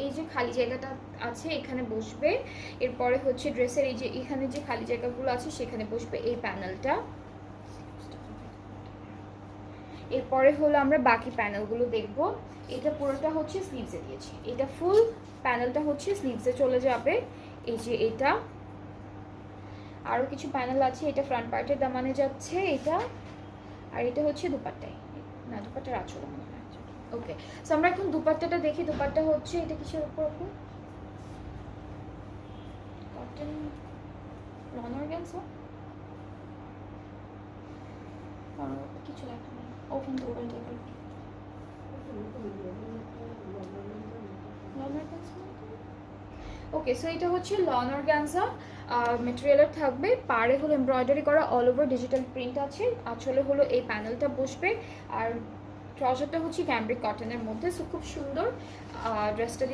এই যে খালি জায়গাটা আছে এখানে বসবে, এরপরে হচ্ছে ড্রেসের এই যে এখানে যে খালি জায়গাগুলো আছে সেখানে বসবে এই প্যানেলটা। এরপরে হলো আমরা বাকি প্যানেলগুলো দেখব। এটা পুরোটা হচ্ছে স্লিভসে দিয়েছি, এটা ফুল প্যানেলটা হচ্ছে স্লিভসে চলে যাবে। এই যে এটা আরও কিছু প্যানেল আছে, এটা ফ্রন্ট পার্টের দামানে যাচ্ছে এটা, আর এটা হচ্ছে দুপাট্টায়, না দুপাট্টার আঁচল মনে হয়। ওকে, সো আমরা এখন দুপাট্টাটা দেখি। দুপাট্টা হচ্ছে এটা কিসের উপর আপু? কটন লন অর্গানজা, কিছু লেখা নেই, open to open to okay. So এটা হচ্ছে লন অর্গানজা মেটেরিয়ালের থাকবে, পাড়ে হলো এমব্রয়ডারি করা অল ওভার ডিজিটাল প্রিন্ট আছে, আঁচলে হলো এই প্যানেলটা বসবে, আর ট্রাউজারটা হচ্ছে ক্যামব্রিক কটনের মধ্যে। সো খুব সুন্দর ড্রেসটা।